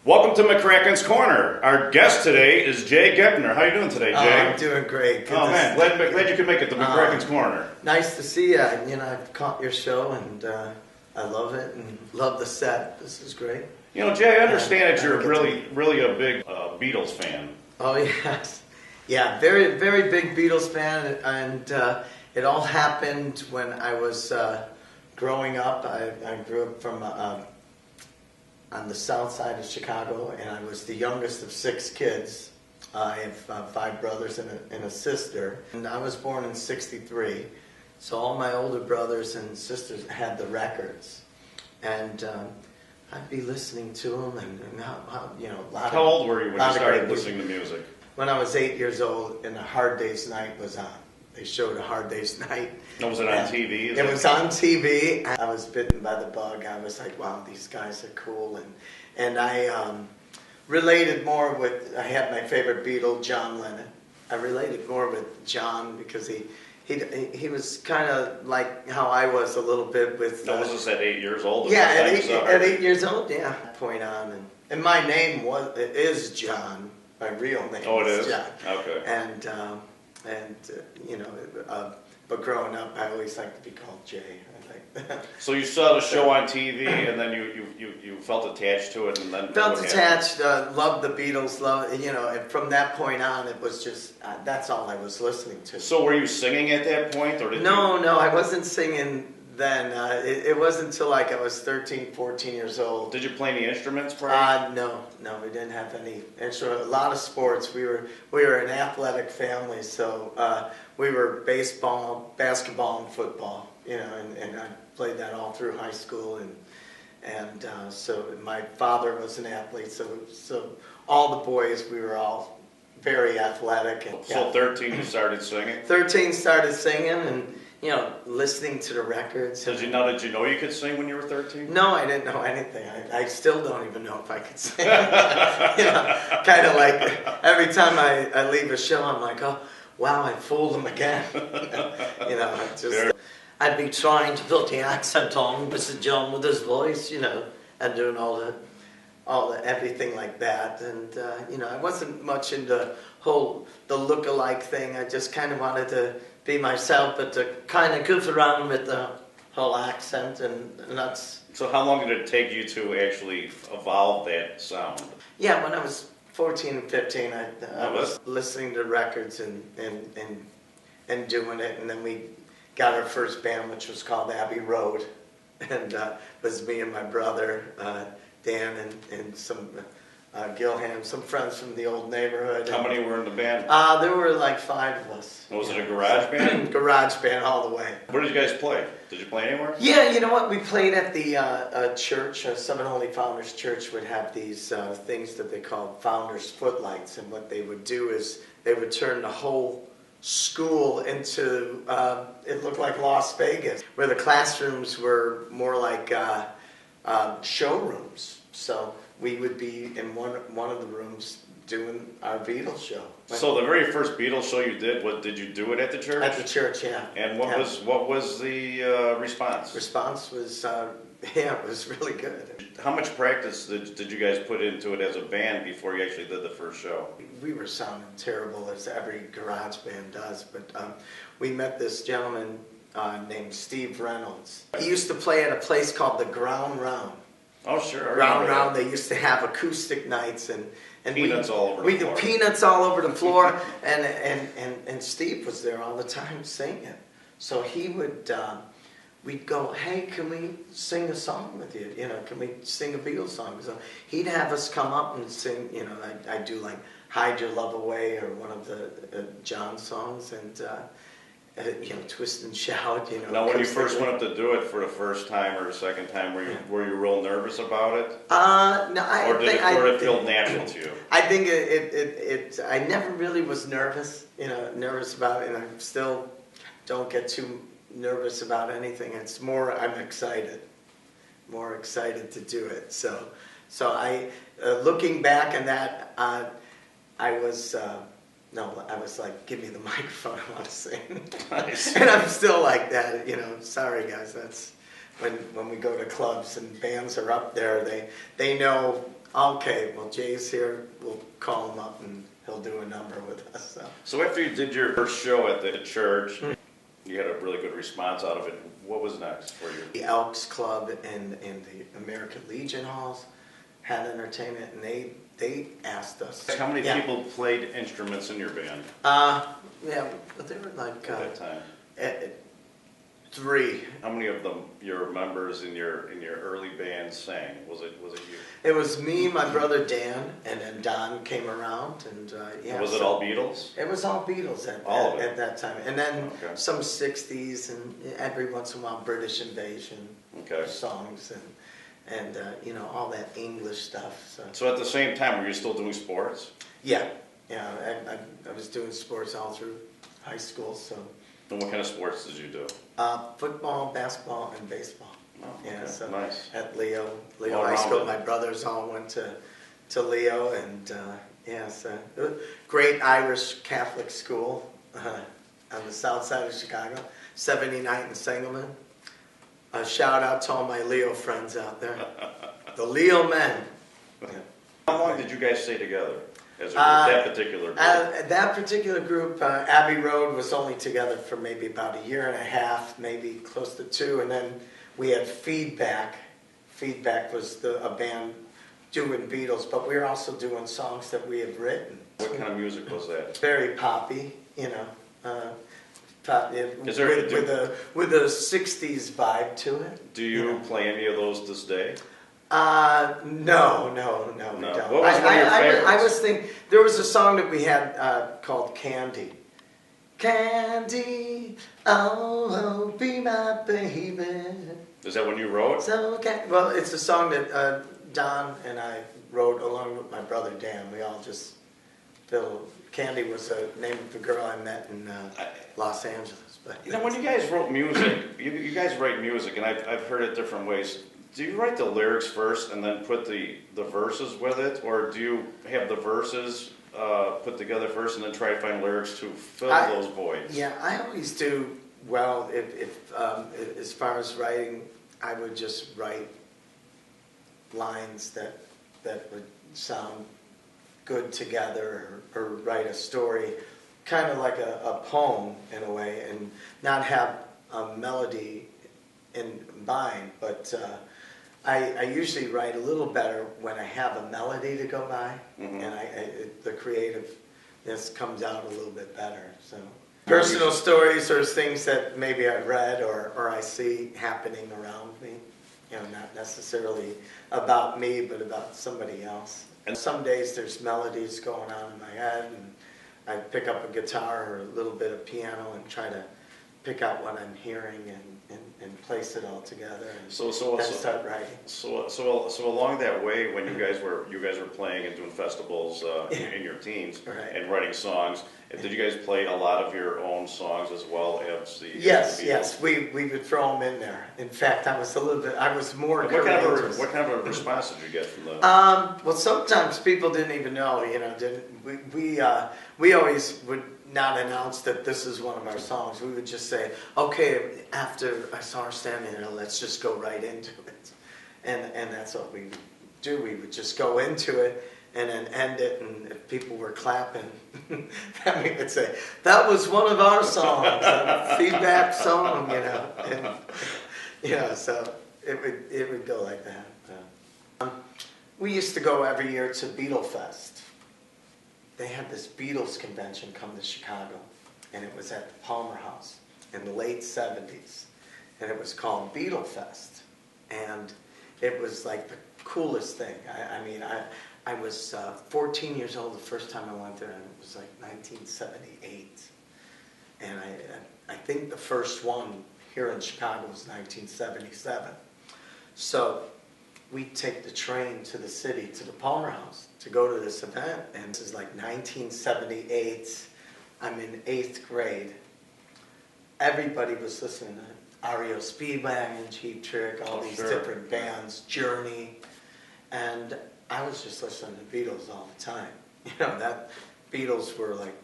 Welcome to Mccrackins Corner. Our guest today is Jay Goeppner. How are you doing today, Jay? I'm doing great. Glad you could make it to Mccrackins Corner. Nice to see you. I've caught your show and I love it and love the set. This is great. You know, Jay, I understand that you're really a big Beatles fan. Oh yes, yeah, very very big Beatles fan, and it all happened when I was growing up. I grew up from on the south side of Chicago, and I was the youngest of 6 kids. I have 5 brothers and a sister, and I was born in '63. So all my older brothers and sisters had the records, and I'd be listening to them, and How old were you when you started listening to music? When I was 8 years old, and A Hard Day's Night was on. They showed A Hard Day's Night. Oh, was it on TV? It was on TV. I was bitten by the bug. I was like, wow, these guys are cool. And I related more with, I had my favorite Beatle, John Lennon. I related more with John because he was kind of like how I was a little bit with... Was this at 8 years old? Yeah, at 8 years old, yeah. Point on. And my name is John. My real name is John. Okay. But growing up, I always liked to be called Jay. So you saw the show on TV, and then you felt attached to it, and then felt attached. Loved the Beatles. And from that point on, it was just that's all I was listening to. So were you singing at that point, or No, I wasn't singing then. It wasn't until like I was 13, 14 years old. Did you play any instruments prior? No, we didn't have any instruments. A lot of sports. We were an athletic family, so we were baseball, basketball, and football. And I played that all through high school, and so my father was an athlete. So all the boys, we were all very athletic. And, so 13, you started singing. 13 started singing, and listening to the records. Did you know you could sing when you were 13? No, I didn't know anything. I still don't even know if I could sing. Kind of like every time I leave a show, I'm like, oh, wow, I fooled them again. I'd be trying to put the accent on, Mr. John with his voice, and doing all the everything like that. And I wasn't much into the look-alike thing. I just kind of wanted to be myself, but to kind of goof around with the whole accent, and that's... So how long did it take you to actually evolve that sound? Yeah, when I was 14 and 15, I was listening to records and doing it, and then we got our first band, which was called Abbey Road, and it was me and my brother, Dan, and some Gilham, some friends from the old neighborhood. How many were in the band? There were like 5 of us. Was it a garage band? Garage band all the way. Where did you guys play? Did you play anywhere? Yeah, you know what? We played at the church. Seven Holy Founders Church would have these things that they called Founders Footlights, and what they would do is they would turn the whole school into, it looked like Las Vegas, where the classrooms were more like showrooms. So we would be in one of the rooms doing our Beatles show. So the very first Beatles show you did, did you do it at the church? At the church, yeah. And what was the response? Response was, it was really good. How much practice did you guys put into it as a band before you actually did the first show? We were sounding terrible, as every garage band does, but we met this gentleman named Steve Reynolds. He used to play at a place called the Ground Round. Oh, sure. Ground Round, they used to have acoustic nights, and peanuts all over the floor. We did peanuts all over the floor, and Steve was there all the time singing. So he would, we'd go, hey, can we sing a song with you? Can we sing a Beatles song? So he'd have us come up and sing, I'd do like Hide Your Love Away or one of the John songs, and Twist and Shout, Now, when you first went up to do it for the first time or the second time, were you real nervous about it? No, or did it sort of feel natural to you? I think I never really was nervous, nervous about it, and I still don't get too nervous about anything. It's more, I'm more excited to do it. So I, looking back on that, I was like, give me the microphone, I want to sing. Nice. And I'm still like that, sorry guys, that's when we go to clubs and bands are up there, they know Okay, well, Jay's here. We'll call him up and he'll do a number with us. So after you did your first show at the church, you had a really good response out of it. What was next for you? The Elks Club and the American Legion halls had entertainment, and they asked us. How many people played instruments in your band Yeah, but they were like at that time? 3. How many of them, your members in your early band, sang? Was it you? It was me, my brother Dan, and then Don came around, and Was it all Beatles? It was all Beatles at that time, and then some '60s, and every once in a while British Invasion songs, and you know, all that English stuff. So at the same time, were you still doing sports? Yeah. I was doing sports all through high school. So. And what kind of sports did you do? Football, basketball, and baseball. Oh, yeah, okay. so Nice. At Leo All High School. rounded. My brothers all went to Leo, and so great Irish Catholic school on the south side of Chicago, 79th and Sangamon. A shout out to all my Leo friends out there, the Leo men. Yeah. How long did you guys stay together as a group, that particular group? That particular group, Abbey Road was only together for maybe about a year and a half, maybe close to 2, and then we had Feedback. Feedback was a band doing Beatles, but we were also doing songs that we had written. What kind of music was that? Very poppy, you know, pop, Is there, with a '60s vibe to it. Do you play any of those this day? No, we don't. What was one of your favorites? I was thinking, there was a song that we had called Candy. Candy, oh, be my baby. Is that one you wrote? So, well, it's a song that Don and I wrote along with my brother Dan. We all just Candy was the name of the girl I met in Los Angeles. But you know, when you guys wrote music, you guys write music, and I've heard it different ways. Do you write the lyrics first and then put the verses with it, or do you have the verses put together first and then try to find lyrics to fill those voids? Yeah, I always do. Well, if as far as writing, I would just write lines that would sound good together, or write a story, kind of like a poem in a way, and not have a melody in mind, but I usually write a little better when I have a melody to go by, and the creativeness comes out a little bit better. So personal stories or things that maybe I've read or I see happening around me, you know, not necessarily about me, but about somebody else. And some days there's melodies going on in my head, and I pick up a guitar or a little bit of piano and try to pick out what I'm hearing and place it all together, and then start writing. So along that way, when you guys were playing and doing festivals in your teens and writing songs, did you guys play a lot of your own songs as well as the? Yes, we would throw them in there. In fact, I was more. What kind of a response did you get from them? Well, sometimes people didn't even know. You know, we always would not announce that this is one of our songs. We would just say, okay, after I saw her standing there, let's just go right into it. And that's what we would do. We would just go into it and then end it, and if people were clapping, then we would say, that was one of our songs, a feedback song, you know. And, you know, so it would go like that. We used to go every year to Beatle Fest. They had this Beatles convention come to Chicago, and it was at the Palmer House in the late 70s, and it was called Beatle Fest, and it was like the coolest thing. I mean, I was 14 years old the first time I went there, and it was like 1978, and I think the first one here in Chicago was 1977. So we'd take the train to the city, to the Palmer House, to go to this event. And this is like 1978. I'm in 8th grade. Everybody was listening to REO Speedwagon, Cheap Trick, all these different bands, Journey. And I was just listening to the Beatles all the time. You know, that Beatles were like,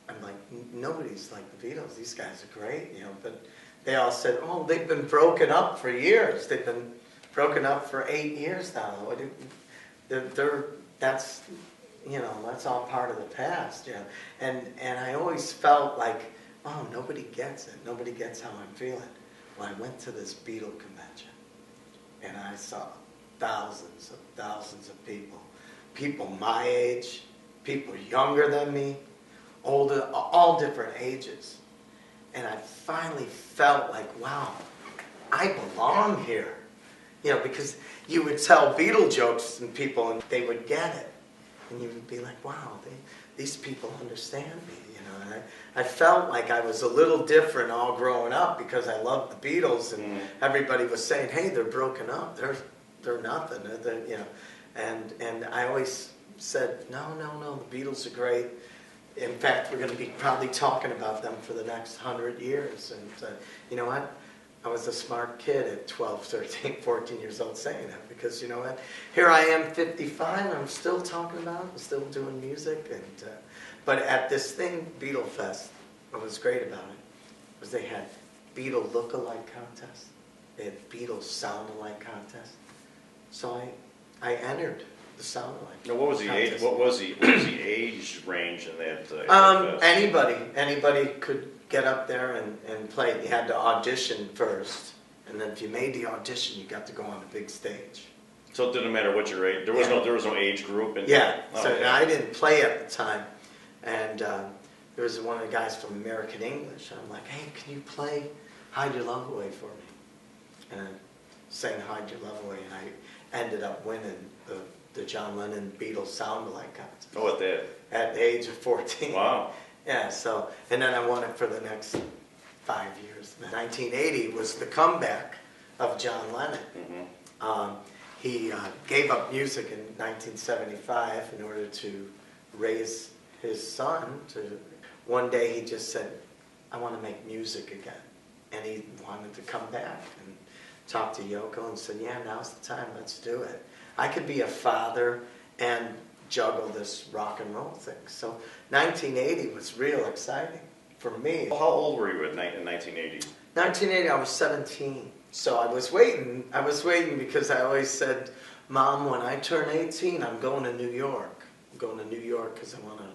I'm like, nobody's like the Beatles. These guys are great, you know. But they all said, oh, they've been broken up for years. They've been broken up for 8 years now. that's, that's all part of the past, And I always felt like, oh, nobody gets it. Nobody gets how I'm feeling. Well, I went to this Beatle convention, and I saw thousands of people. People my age, people younger than me, older, all different ages. And I finally felt like, wow, I belong here. Because you would tell Beatle jokes and people, and they would get it. And you would be like, wow, these people understand me. And I felt like I was a little different all growing up because I loved the Beatles, and everybody was saying, hey, they're broken up. They're nothing. And I always said, no, the Beatles are great. In fact, we're going to be probably talking about them for the next 100 years. And you know what? I was a smart kid at 12, 13, 14 years old saying that, because you know what? Here I am, 55, and I'm still talking about it. I'm still doing music. But at this thing, Beatle Fest, what was great about it was they had Beatle look-alike contests. They had Beatles sound-alike contests. So I entered the sound-alike. Now, what was the age? What was the age range in that? Fest? Anybody could get up there and play. You had to audition first, and then if you made the audition, you got to go on the big stage. So it didn't matter what your age. There was no age group. So I didn't play at the time, and there was one of the guys from American English. And I'm like, hey, can you play "Hide Your Love Away" for me? And I sang "Hide Your Love Away," and I ended up winning the John Lennon the Beatles sound-alike contest. Oh, at that? At the age of 14. Wow. Yeah, and then I won it for the next 5 years. 1980 was the comeback of John Lennon. Mm-hmm. He gave up music in 1975 in order to raise his son. One day he just said, I want to make music again. And he wanted to come back and talk to Yoko and said, yeah, now's the time, let's do it. I could be a father and juggle this rock and roll thing. So 1980 was real exciting for me. Well, how old were you in 1980? 1980, I was 17. So I was waiting because I always said, Mom, when I turn 18, I'm going to New York. I'm going to New York because I want to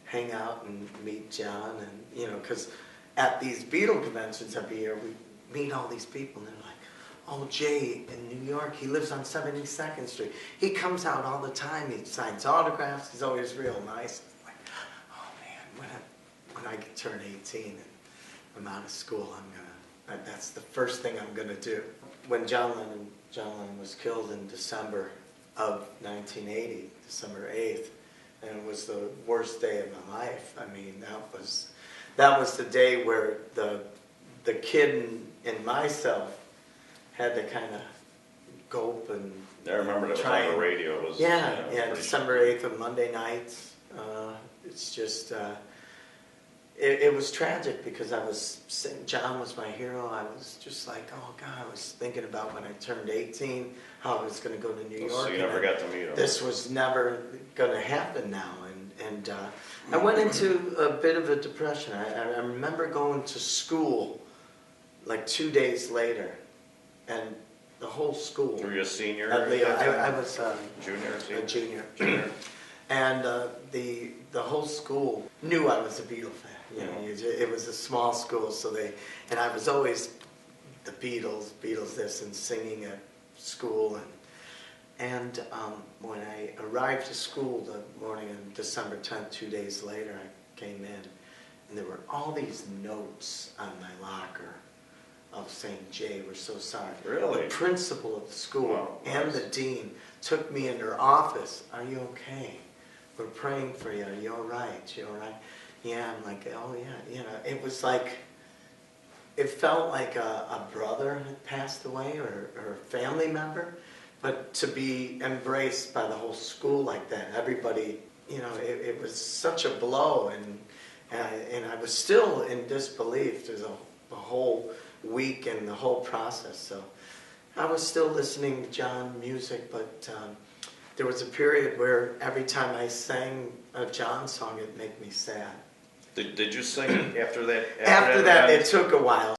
hang out and meet John. And, because at these Beatle conventions every year, we meet all these people, and they're like, oh, Jay in New York, he lives on 72nd Street. He comes out all the time. He signs autographs. He's always real nice. I'm like, oh, man, when I turn 18 and I'm out of school, that's the first thing I'm going to do. When John Lennon was killed in December of 1980, December 8th, and it was the worst day of my life. I mean, that was the day where the kid in myself had to kind of cope and I remember that was on the radio. It was, December 8th on Monday nights. It's just, it was tragic because John was my hero. I was just like, oh God, I was thinking about when I turned 18, how I was going to go to New York. So you never got to meet him. This was never going to happen now. And I went into a bit of a depression. I remember going to school like 2 days later. And the whole school. Were you a senior? I was junior. A junior. And the whole school knew I was a Beatle fan. It was a small school, and I was always the Beatles this, and singing at school. And when I arrived to school the morning of December 10th, 2 days later, I came in, and there were all these notes on my locker of saying, Jay, we're so sorry. Really? The principal of the school and nice. The dean took me in their office. Are you okay? We're praying for you. Are you all right? You all right? Yeah, I'm like, oh yeah. It was like, it felt like a brother had passed away or a family member, but to be embraced by the whole school like that, everybody, it was such a blow, and I was still in disbelief. There's a whole week and the whole process. So I was still listening to John music, but there was a period where every time I sang a John song, it'd make me sad. Did you sing after that? After that, it took a while.